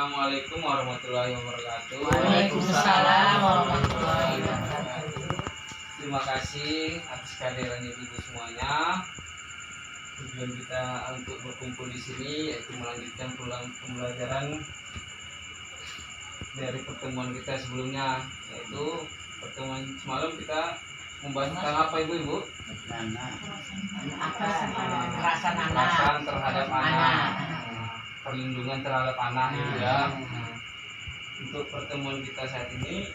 Assalamualaikum warahmatullahi wabarakatuh. Waalaikumsalam warahmatullahi wabarakatuh. Terima kasih atas kehadiran ibu semuanya. Tujuan kita untuk berkumpul di sini yaitu melanjutkan pembelajaran dari pertemuan kita sebelumnya, yaitu pertemuan semalam kita membahas tentang apa ibu? Perasaan terhadap anak, perlindungan terhadap anak gitu ya. Untuk pertemuan kita saat ini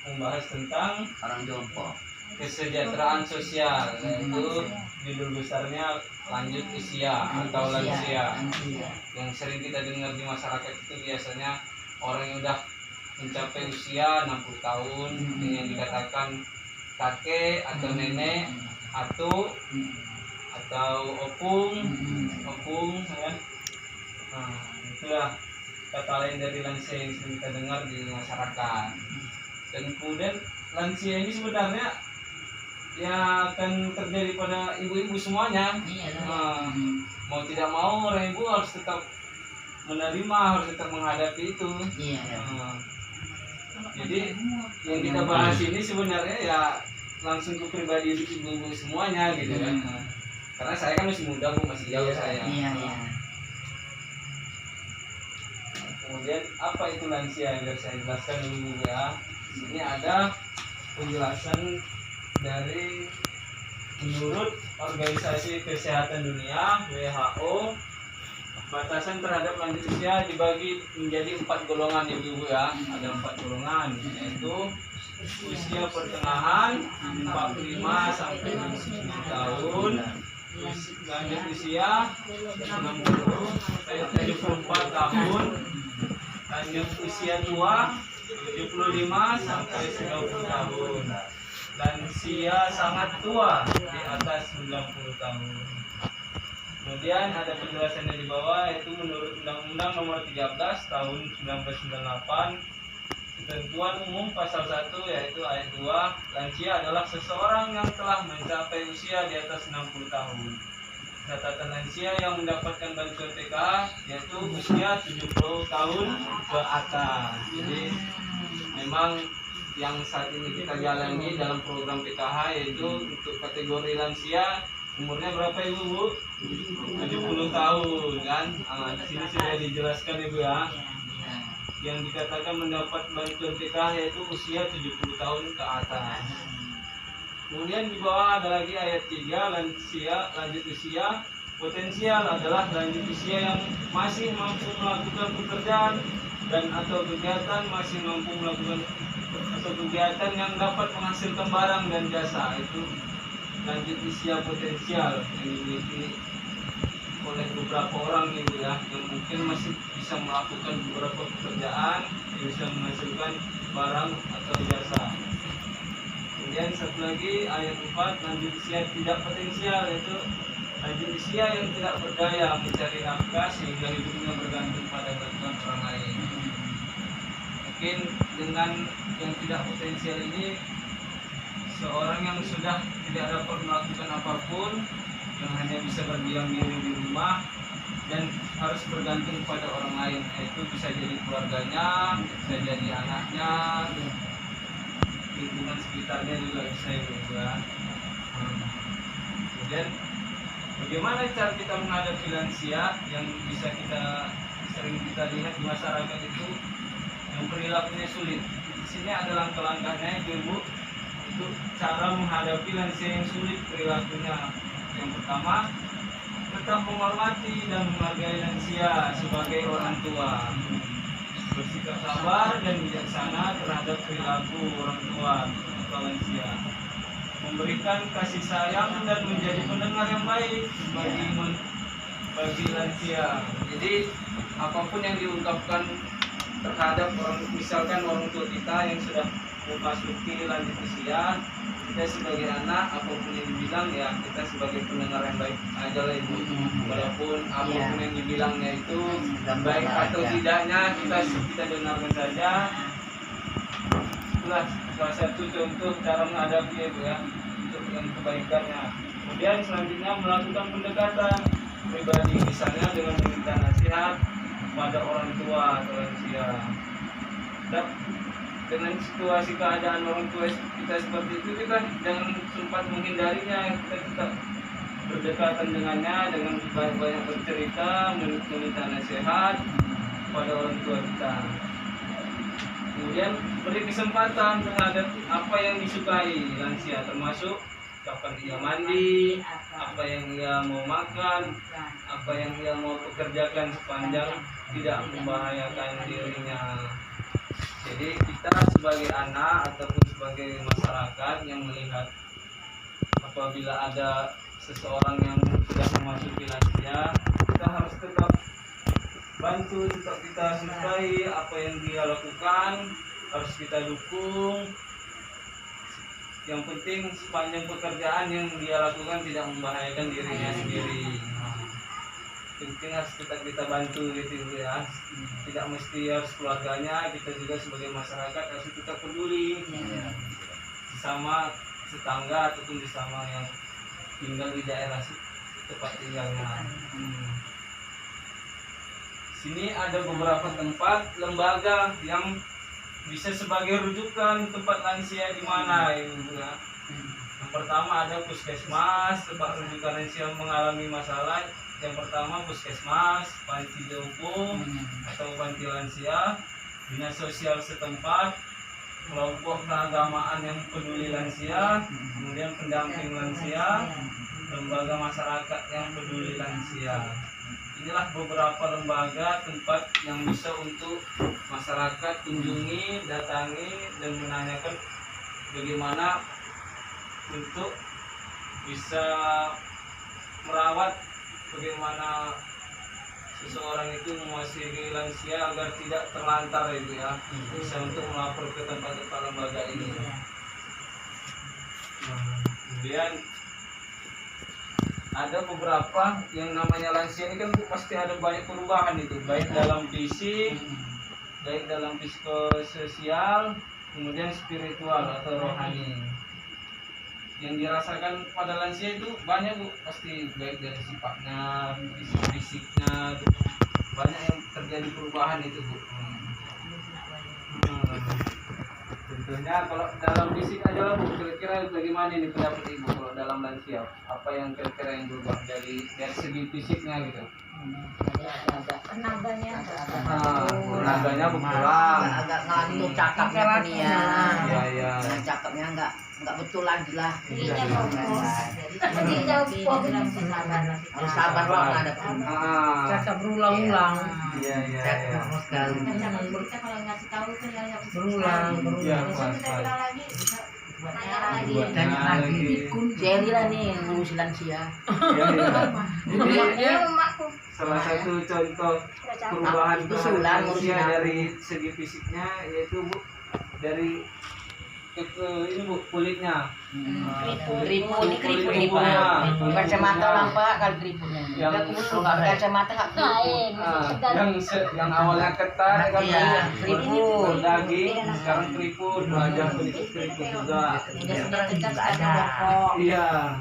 membahas tentang Orang jompo. kesejahteraan sosial, yaitu judul besarnya lanjut usia atau lansia. Yang sering kita dengar di masyarakat itu biasanya orang yang udah mencapai usia 60 tahun yang dikatakan kakek atau nenek atau opung ya. Nah, itulah kata lain dari lansia yang sering kita dengar di masyarakat. Dan kemudian lansia ini sebenarnya ya akan terjadi pada ibu-ibu semuanya. Mau tidak mau orang ibu harus tetap menerima, harus tetap menghadapi itu. Jadi yang kita bahas ini sebenarnya ya langsung ke pribadi ibu-ibu semuanya gitu kan. Karena saya kan masih muda bu, masih jauh saya. Kemudian apa itu lansia yang harus saya jelaskan dulu ya. Ini ada penjelasan dari menurut Organisasi Kesehatan Dunia WHO, batasan terhadap lanjut usia dibagi menjadi 4 golongan ibu-ibu ya. Ada 4 golongan, yaitu usia pertengahan 45 sampai 60 tahun, lanjut usia 60 sampai 74 tahun, lanjut usia tua 75 sampai 90 tahun, lansia sangat tua di atas 90 tahun. Kemudian ada penjelasannya di bawah, yaitu menurut Undang-Undang Nomor 13 Tahun 1998, ketentuan umum pasal 1 yaitu ayat 2, lansia adalah seseorang yang telah mencapai usia di atas 60 tahun. Catatan lansia yang mendapatkan bantuan PKH yaitu usia 70 tahun ke atas. Jadi memang yang saat ini kita jalani dalam program PKH yaitu untuk kategori lansia umurnya berapa ibu bu? 70 tahun kan? Di sini sudah dijelaskan ibu ya. Yang dikatakan mendapat bantuan PKH yaitu usia 70 tahun ke atas. Kemudian di bawah ada lagi ayat 3, lansia lanjut usia potensial adalah lanjut usia yang masih mampu melakukan pekerjaan dan atau kegiatan masih mampu melakukan atau kegiatan yang dapat menghasilkan barang dan jasa. Itu lanjut usia potensial yang dimiliki oleh beberapa orang ibu ya, yang mungkin masih bisa melakukan beberapa pekerjaan yang bisa menghasilkan barang atau jasa. Kemudian satu lagi ayat 4, lanjut usia tidak potensial, yaitu lanjut usia yang tidak berdaya mencari nafkah sehingga hidupnya bergantung pada bantuan orang lain. Mungkin dengan yang tidak potensial ini seorang yang sudah tidak dapat melakukan apapun, yang hanya bisa berdiam diri di rumah dan harus bergantung pada orang lain, yaitu bisa jadi keluarganya, bisa jadi anaknya, lingkungan sekitarnya juga bisa juga. Kemudian bagaimana cara kita menghadapi lansia yang bisa sering kita lihat di masyarakat itu yang perilakunya sulit. Di sini ada langkah-langkahnya ibu untuk cara menghadapi lansia yang sulit perilakunya. Yang pertama, tetap menghormati dan menghargai lansia sebagai orang tua. Bersikap sabar dan bijaksana terhadap perilaku orang tua atau lansia. Memberikan kasih sayang dan menjadi pendengar yang baik bagi lansia. Jadi apapun yang diungkapkan terhadap misalkan orang tua kita yang sudah memasuki lanjut usia, kita sebagai anak apapun yang dibilang ya kita sebagai pendengar yang baik aja lah ibu. Walaupun apapun yang dibilangnya itu baik atau tidaknya kita dengarkan saja. Itulah salah satu contoh cara menghadapi itu ya, untuk yang kebaikannya. Kemudian selanjutnya melakukan pendekatan pribadi, misalnya dengan meminta nasihat pada orang tua atau lansia. Dengan situasi keadaan orang tua kita seperti itu, kita jangan sempat menghindarinya. Kita tetap berdekatan dengannya dengan banyak bercerita, meminta nasihat pada orang tua kita. Kemudian beri kesempatan terhadap apa yang disukai lansia, termasuk kapan dia mandi, apa yang dia mau makan, apa yang dia mau pekerjakan sepanjang tidak membahayakan dirinya. Jadi kita sebagai anak ataupun sebagai masyarakat yang melihat apabila ada seseorang yang sudah memasuki lansia, kita harus tetap bantu, tetap kita sukai apa yang dia lakukan, harus kita dukung. Yang penting sepanjang pekerjaan yang dia lakukan tidak membahayakan dirinya sendiri. Penting harus kita bantu gitu ya. Tidak mesti harus keluarganya, kita juga sebagai masyarakat harus kita peduli sama tetangga ataupun sama yang tinggal di daerah tempat tinggalnya. Sini ada beberapa tempat lembaga yang bisa sebagai rujukan tempat lansia di mana Ibu ya. Yang pertama ada puskesmas, tempat rujukan lansia mengalami masalah. Yang pertama puskesmas, panti jompo atau panti lansia, dinas sosial setempat, kelompok keagamaan yang peduli lansia, kemudian pendamping lansia, lembaga masyarakat yang peduli lansia. Inilah beberapa lembaga tempat yang bisa untuk masyarakat kunjungi, datangi, dan menanyakan bagaimana untuk bisa merawat, bagaimana seseorang itu memasuki lansia agar tidak terlantar itu ya. Bisa untuk melapor ke tempat-tempat lembaga ini. Kemudian ada beberapa yang namanya lansia ini kan Bu, pasti ada banyak perubahan itu, baik dalam fisik, baik dalam psikososial, kemudian spiritual atau rohani. Yang dirasakan pada lansia itu banyak Bu, pasti baik dari sifatnya, fisiknya, banyak yang terjadi perubahan itu Bu. Tentunya kalau dalam fisik aja lah Bu, kira-kira bagaimana ini pendapat Ibu kalau dalam lansia? Apa yang kira-kira yang berubah dari segi fisiknya gitu? Tenaganya tenaganya berkurang. Agak ngantuk cakapnya dia. Iya. Cakapnya enggak betul lagi lah. Iya, jadi jauh Harus sabar lah ada Cakap berulang-ulang. Iya. terus sekali. kita kalau ngasih tahu kan ya Berulang. Iya, Biasanya kita bilang lagi nanya lagi. Tanya lagi. Jerry lah nih yang ngurus lansia. Ini emakku Salah satu contoh perubahan Itu sulam lansia ngurusin dari segi fisiknya yaitu Bu, dari ini Bu, kulitnya. Keriput nih Pak. Kacamata lah Pak, kalau keriputnya. Kalau nggak kacamata nggak keriput. Yang awalnya ketat kan Iya, keriput. daging, sekarang keriput, wajah keriput juga. Iya.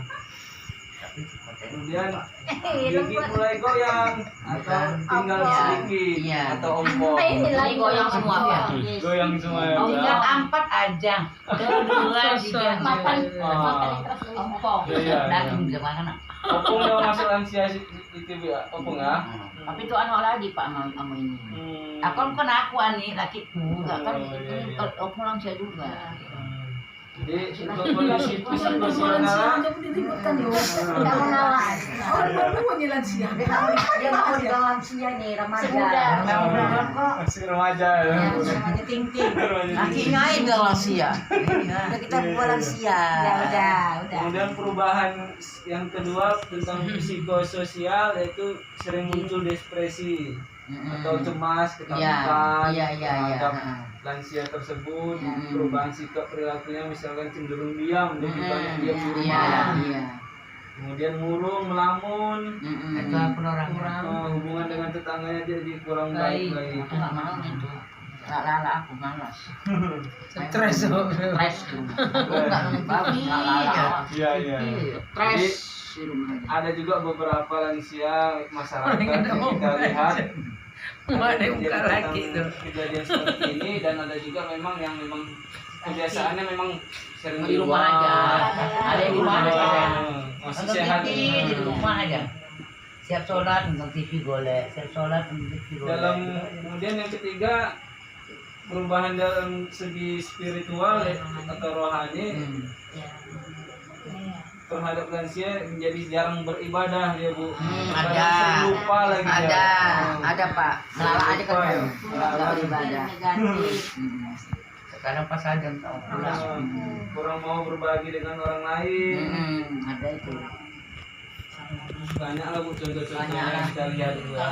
Kemudian gigi mulai goyang atau tinggal sedikit Iya. atau ompong. Ini goyang semua ya. Goyang semua ya. Ingat 4 aja. 2, 3, 4. Ompong. Iya. Daging bisa makan. Opung yang masuk lansia itu ya, opung ya. Tapi itu anak lagi Pak sama ini. Aku kan ani lakiku, enggak kan ini opung lansia juga. Jadi untuk kondisi psikosoial masih remaja ya. Lakinya enggak lansia. Udah kita buat lansia. Kemudian perubahan yang kedua tentang psikososial yaitu sering muncul depresi atau cemas, ketakutan terhadap lansia tersebut. Perubahan sikap perilakunya misalkan cenderung diam, lebih banyak diam di rumah. Kemudian murung, melamun, Itu kurang. hubungan dengan tetangganya jadi kurang baik. Aku enggak mau gitu. Lala aku malas. Stres. Stres tuh. Aku enggak babi. Iya. Stres. Ada juga beberapa lansia masyarakat yang kita lihat Ada yang buka menceritakan lagi tuh. kejadian seperti ini, dan ada juga memang yang memang kebiasaannya memang sering Di rumah aja. Ada yang di rumah aja. masih Nonton sehat TV di rumah aja. Siap sholat nonton TV boleh. Siap sholat nonton TV boleh. dalam. Kemudian yang ketiga, perubahan dalam segi spiritual atau rohani terhadap lansia menjadi jarang beribadah dia, Bu. Kadang ada. sering lupa lagi dia. Ada Pak. Melalak aja kan. Melalak. Nggak beribadah. Negatif. Sekarang pas aja tahu pulang. Kurang mau berbagi dengan orang lain. Ada itu. Banyak lah, Bu, contoh-contohnya Banyak yang lah. kita lihat Bu, ya.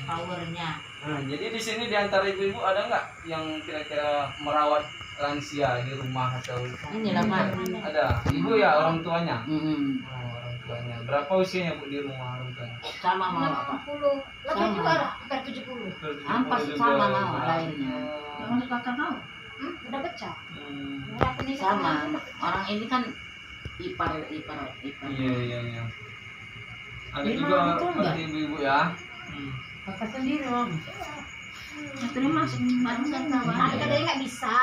Powernya. Nah, jadi di sini di antara ibu-ibu ada nggak yang kira-kira merawat lansia di rumah atau Inilah Pak. ada? Ibu ya, orang tuanya. Mm-mm. Oh, orang tuanya. Berapa usianya, Bu, di rumah orang tuanya? Sama mau Pak. 60. Lebih Sama. juga lah, hampir 70. Ampas sama mau lahirnya. Yang kakak tahu? Udah pecah. Udah penikah Sama. Orang ini kan ipar. Iya. Ada Ini juga malah betul seperti ibu-ibu ya. Kakak sendiri Om. terima ada kadang nggak bisa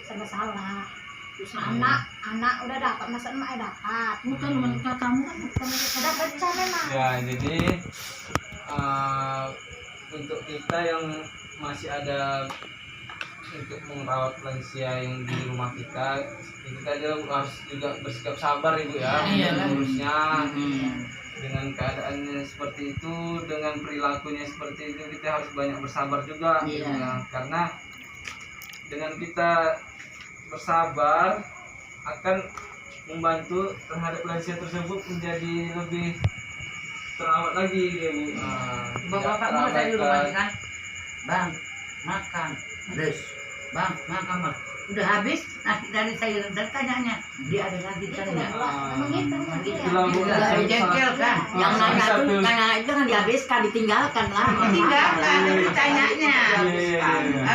serba salah. Terus anak udah dapat, masa emak dapat. Bukan menikah kamu kan bukan udah pecah memang. Ya, jadi untuk kita yang masih ada untuk merawat lansia yang di rumah kita harus juga bersikap sabar, Ibu ya, mengurusnya. Dengan keadaannya seperti itu, dengan perilakunya seperti itu, kita harus banyak bersabar juga, gitu ya. Karena dengan kita bersabar akan membantu terhadap lansia tersebut menjadi lebih terawat lagi, ya, Bu. Bapak mau saya di rumah kan, Bang makan, terus Bang makan Bang. Udah habis, nanti dari saya tanyanya dia ada lagi tanya. Memang gitu. Itulah, Bu. Saya jengkel kan, yang nanya itu tanya itu kan dihabiskan, ditinggalkan lah. Ditinggalkan, ditanyanya.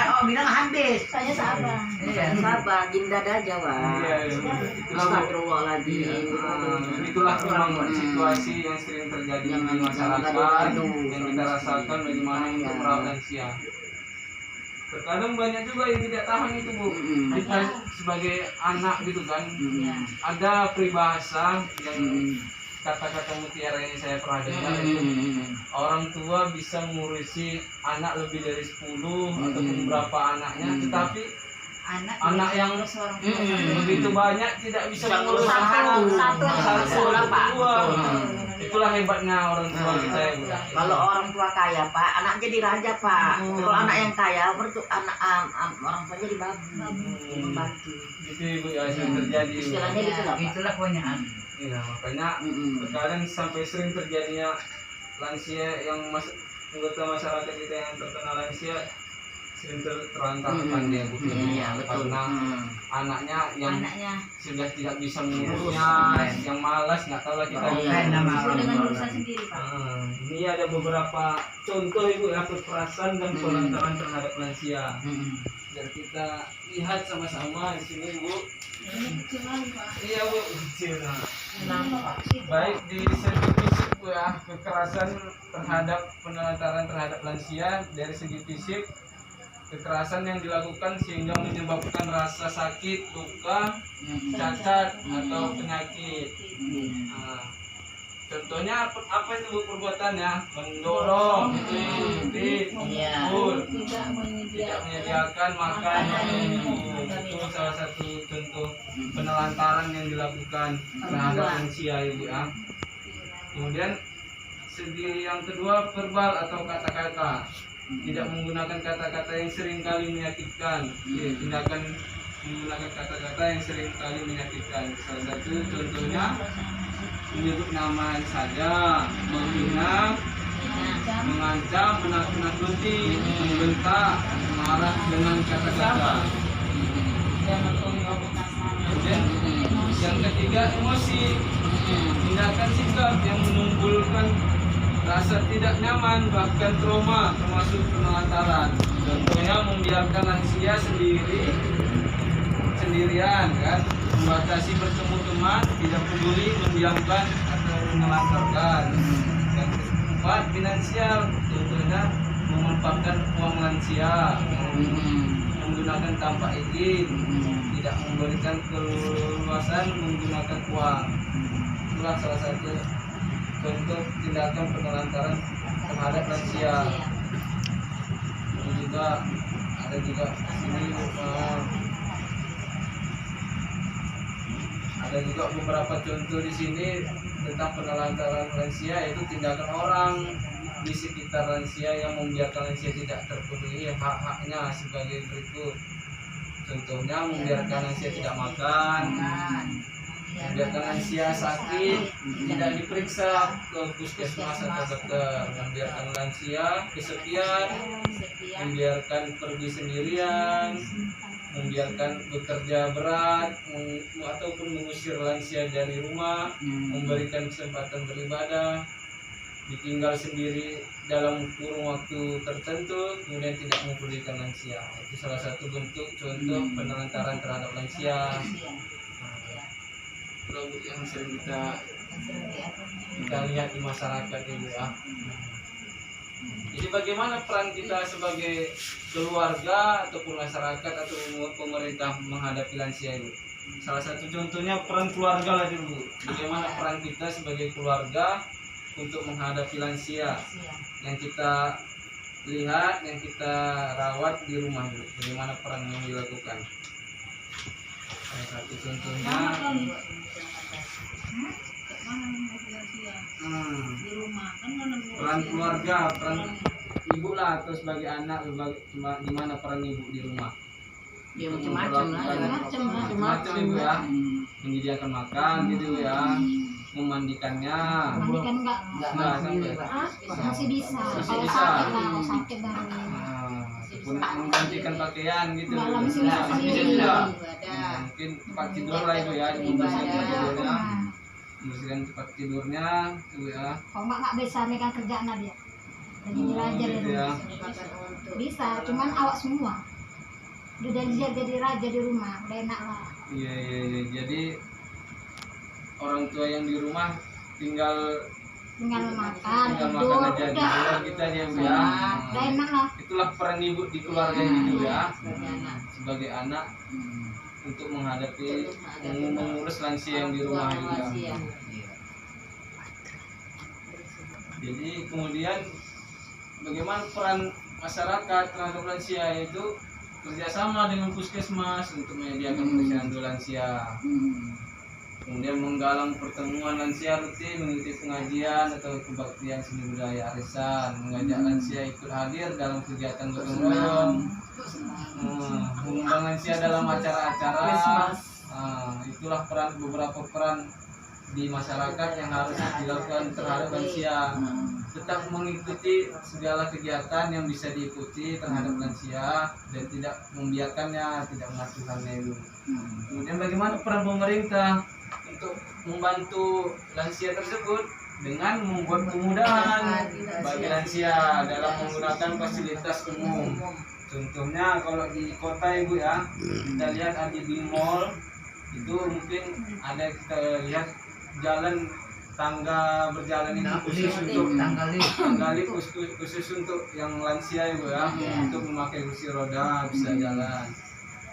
Oh bilang habis. Saya sabar. Iya sabar, ginda dah jawab. Astagfirullahaladzim. Itulah memang situasi yang sering terjadi di masyarakat yang kita rasakan bagaimana untuk merawat lansia. Terkadang banyak juga yang tidak tahan itu, Bu. Kita sebagai anak gitu kan, ada peribahasa yang kata-kata mutiara yang saya pernah dengar itu, orang tua bisa mengurusi anak lebih dari 10 ataupun berapa anaknya, tetapi anak yang begitu banyak tidak bisa mengurus satu dua. Itulah hebatnya orang tua kita ya, Bu. Kalau orang tua kaya Pak, anak jadi raja Pak. Kalau anak yang kaya, orang tua jadi babu, membantu. Itu, Ibu, ya, yang terjadi. Istilahnya gitu lah Pak. Itulah kebanyakan. Iya, makanya terkadang sampai sering terjadinya lansia yang anggota masyarakat kita yang terkena lansia sering terlantarkan dia, Bu. Iya, betul. Karena anaknya yang sudah tidak bisa mengurusnya, yang malas, nggak tahu lah kita. Dengan urusan sendiri, Pak. Ini ada beberapa contoh, Ibu, ya, kekerasan dan pelantaran terhadap lansia. Dan kita lihat sama-sama di sini, Bu. Iya, Bu, kecil. Baik di segi fisik, Bu, ya, kekerasan terhadap penelantaran terhadap lansia dari segi fisik, kekerasan yang dilakukan sehingga menyebabkan rasa sakit, luka, cacat atau penyakit. Contohnya apa itu, Bu, perbuatannya? Mendorong, mukul, tidak menyediakan makan, itu salah satu contoh penelantaran yang dilakukan terhadap lansia, Ibu, ya. Kemudian segi yang kedua, verbal atau kata-kata. Tidak menggunakan kata-kata yang seringkali menyakitkan, tindakan menggunakan kata-kata yang seringkali menyakitkan. Salah satu contohnya menyebut nama saja, menghina, mengancam, menakut-nakuti, membentak, marah dengan kata-kata. Kemudian yang ketiga, emosi, tindakan sikap yang menimbulkan rasa tidak nyaman bahkan trauma termasuk penelantaran. Contohnya membiarkan lansia sendirian kan, membatasi bertemu teman, tidak peduli, mendiamkan atau menelantarkan. Dan keempat, finansial, contohnya memanfaatkan uang lansia, menggunakan tanpa izin, tidak memberikan keluasan menggunakan uang. Itulah salah satu contoh tindakan penelantaran terhadap lansia. Ini juga ada juga sini ada juga beberapa contoh di sini tentang penelantaran lansia, yaitu tindakan orang di sekitar lansia yang membiarkan lansia tidak terpenuhi hak-haknya sebagai berikut. Contohnya membiarkan lansia tidak makan, membiarkan lansia sakit tidak diperiksa ke puskesmas atau dokter, membiarkan lansia kesepian, membiarkan pergi sendirian, membiarkan bekerja berat, ataupun mengusir lansia dari rumah, memberikan kesempatan beribadah, ditinggal sendiri dalam kurun waktu tertentu, kemudian tidak mempedulikan lansia. Itu salah satu bentuk contoh penelantaran terhadap lansia. Nah, yang sering kita lihat di masyarakat ini ya. Jadi bagaimana peran kita sebagai keluarga ataupun masyarakat atau pemerintah menghadapi lansia itu? Salah satu contohnya peran keluarga lah dulu. Bagaimana peran kita sebagai keluarga untuk menghadapi lansia yang kita lihat, yang kita rawat di rumah itu? Bagaimana peran yang dilakukan? Salah satu contohnya peran keluarga, peran ibu lah, atau sebagai anak, gimana peran ibu di rumah? Ya macam-macam lah. Macam-macam ibu ya, menyediakan makan gitu ya, memandikannya. Mandikan enggak Sampai. masih bisa. Masih Kalau bisa. sakit lah, sakit baru. Ataupun menggantikan pakaian gitu. Dalam Bisa sini bisa sendiri. juga. Mungkin tempat tidur lah itu ya, membersihkan tempat tidurnya, membersihkan tempat tidurnya itu ya. Kalau nggak bisa mereka kerjaan dia. Jadi raja Gitu di ya. rumah. Bisa, cuman awak semua. Udah jadi raja di rumah, udah enak lah. Iya. Jadi orang tua yang di rumah tinggal makan, tinggal tidur, makan aja, udah. tidur kita dia Bu ya. Udah enak lah. Itulah peran ibu di keluarga gitu ya. Sebagai anak untuk menghadapi mengurus lansia yang di rumah itu ya. Jadi kemudian bagaimana peran masyarakat terhadap lansia, yaitu kerjasama dengan puskesmas untuk menyediakan posyandu lansia. Kemudian menggalang pertemuan lansia rutin, mengikuti pengajian atau kebaktian seni budaya arisan, mengajak lansia ikut hadir dalam kegiatan gotong royong, mengundang lansia dalam acara-acara. Itulah beberapa peran di masyarakat yang harus dilakukan terhadap lansia. Tetap mengikuti segala kegiatan yang bisa diikuti terhadap lansia dan tidak membiarkannya, tidak mengasuhannya itu. Kemudian bagaimana peran pemerintah untuk membantu lansia tersebut dengan membuat kemudahan bagi lansia dalam menggunakan fasilitas umum. Contohnya kalau di kota ibu ya, kita lihat ada di mall itu mungkin ada, kita lihat jalan tangga berjalan itu khusus untuk tangga lift khusus untuk yang lansia ibu ya, untuk memakai kursi roda bisa jalan.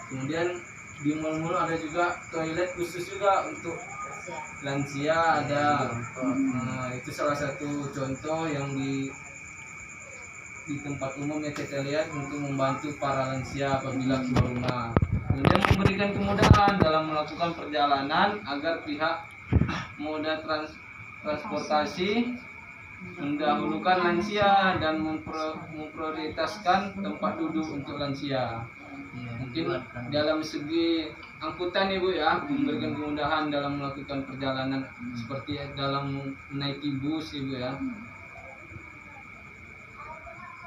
Kemudian di mall-mall ada juga toilet khusus juga untuk lansia ada. Itu salah satu contoh yang di tempat umum yang kita lihat untuk membantu para lansia apabila keluar rumah. Kemudian memberikan kemudahan dalam melakukan perjalanan agar pihak moda transportasi mendahulukan lansia dan memprioritaskan tempat duduk untuk lansia. Mungkin dalam segi angkutan ibu ya, memberikan kemudahan dalam melakukan perjalanan seperti dalam menaiki bus ibu ya.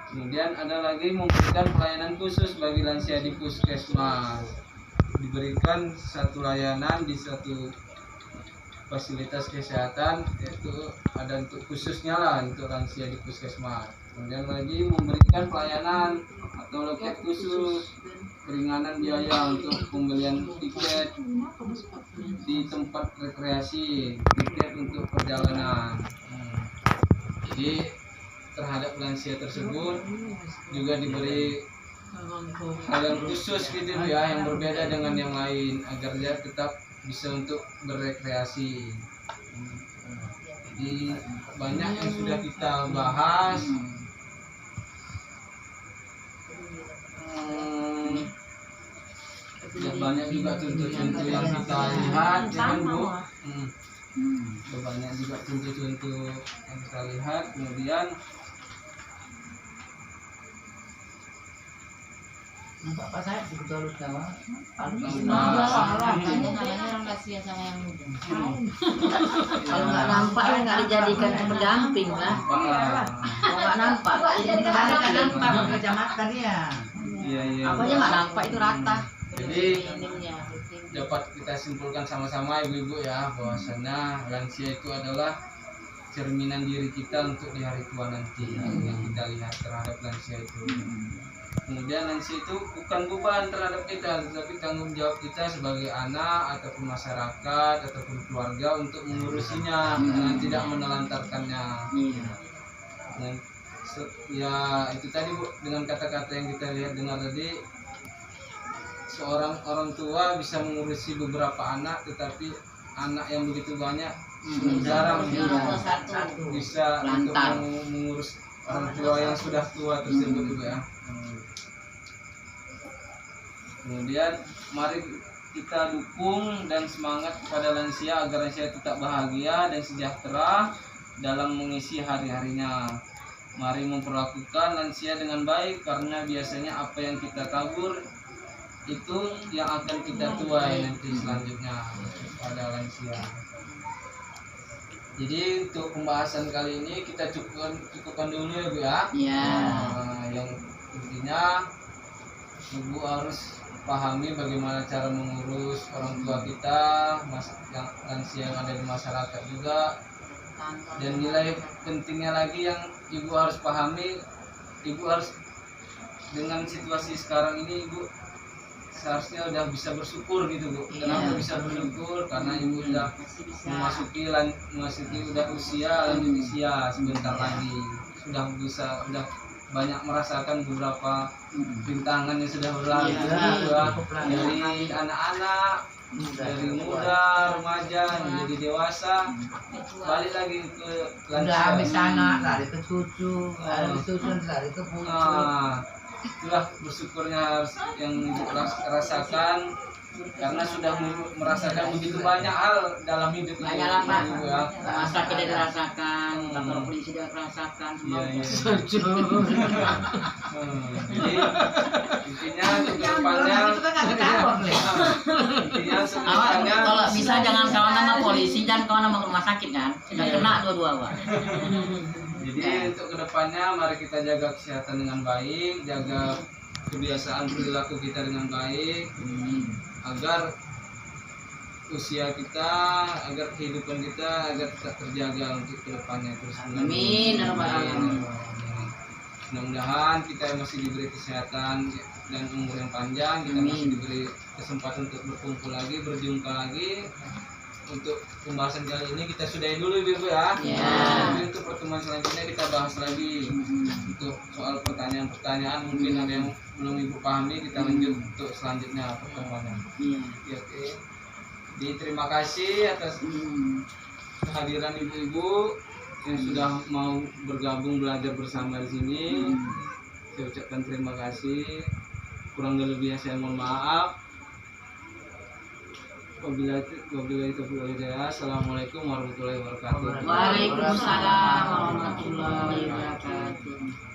Kemudian ada lagi memberikan pelayanan khusus bagi lansia di puskesmas. Diberikan satu layanan di satu fasilitas kesehatan, yaitu ada untuk khususnya lah untuk lansia di puskesmas. Kemudian lagi memberikan pelayanan atau loket khusus, keringanan biaya untuk pembelian tiket di tempat rekreasi, tiket untuk perjalanan. Jadi terhadap lansia tersebut juga diberi hal yang khusus gitu ya, yang berbeda dengan yang lain agar dia tetap bisa untuk berrekreasi. Jadi banyak yang sudah kita bahas. Sudah banyak juga contoh-contoh yang kita lihat, ya kan Bu? Sudah banyak juga contoh-contoh yang kita lihat. Kemudian Nampak apa saya betul Jawa. orang kasihan sama yang muda. Kalau nggak nampak ya nggak dijadikan pendamping lah. Kalau nggak nampak, jadi nggak nampak kecamatan ya. iya iya. Apa aja nggak nampak itu rata. Jadi dapat kita simpulkan sama-sama ibu-ibu ya, bahwasanya lansia itu adalah cerminan diri kita untuk di hari tua nanti yang kita lihat terhadap lansia itu. Kemudian lansia itu bukan beban terhadap kita, tetapi tanggung jawab kita sebagai anak ataupun masyarakat ataupun keluarga untuk mengurusinya dan tidak menelantarkannya. Dan ya itu tadi Bu, dengan kata-kata yang kita lihat dengar tadi, seorang orang tua bisa mengurusi beberapa anak, tetapi anak yang begitu banyak jarang bisa untuk mengurus orang tua yang sudah tua tersebut juga ya. Kemudian mari kita dukung dan semangat kepada lansia agar lansia tetap bahagia dan sejahtera dalam mengisi hari-harinya. Mari memperlakukan lansia dengan baik, karena biasanya apa yang kita tabur itu yang akan kita tuai nanti selanjutnya pada lansia. Jadi untuk pembahasan kali ini kita cukupkan dulu ya Bu ya. Yang intinya Ibu harus pahami bagaimana cara mengurus orang tua kita, yang lansia yang ada di masyarakat juga. Dan nilai pentingnya lagi yang Ibu harus pahami, Ibu harus dengan situasi sekarang ini Ibu seharusnya udah bisa bersyukur gitu Bu. Kenapa bisa bersyukur? Karena Ibu udah memasuki udah usia, lanjut usia sebentar lagi. Sudah banyak merasakan beberapa rintangan yang sudah berlalu dari anak-anak, dari muda, remaja, menjadi dewasa, balik lagi ke lansia. Udah habis anak, lari ke cucu, habis cucu lari ke putu. Itulah bersyukurnya harus yang Ibu rasakan, karena sudah merasakan begitu banyak hal dalam hidup ini. Banyak lah Pak. Ya. Masa kita dirasakan, lapor polisi dia rasakan. Iya. Jadi intinya untuk kedepannya, intinya sebenarnya kalau bisa jangan kawan sama polisi, jangan kawan sama rumah sakit kan. Sudah kena dua-dua Pak. Jadi untuk kedepannya mari kita jaga kesehatan dengan baik, jaga kebiasaan perilaku kita dengan baik, agar usia kita, agar kehidupan kita agar tetap terjaga untuk kedepannya terus. Amin. Mudah-mudahan kita masih diberi kesehatan dan umur yang panjang, kita masih diberi kesempatan untuk berkumpul lagi, berjumpa lagi. Untuk pembahasan kali ini kita sudahi dulu Ibu ya. Nanti untuk pertemuan selanjutnya kita bahas lagi untuk soal pertanyaan-pertanyaan, mungkin ada yang belum Ibu pahami, kita lanjut untuk selanjutnya pertemuannya. Oke. Jadi terima kasih atas kehadiran ibu-ibu yang sudah mau bergabung belajar bersama di sini. Saya ucapkan terima kasih. Kurang lebihnya saya mohon maaf. Wabillahi taufiq wal hidayah. Assalamualaikum warahmatullahi wabarakatuh. Waalaikumsalam warahmatullahi wabarakatuh.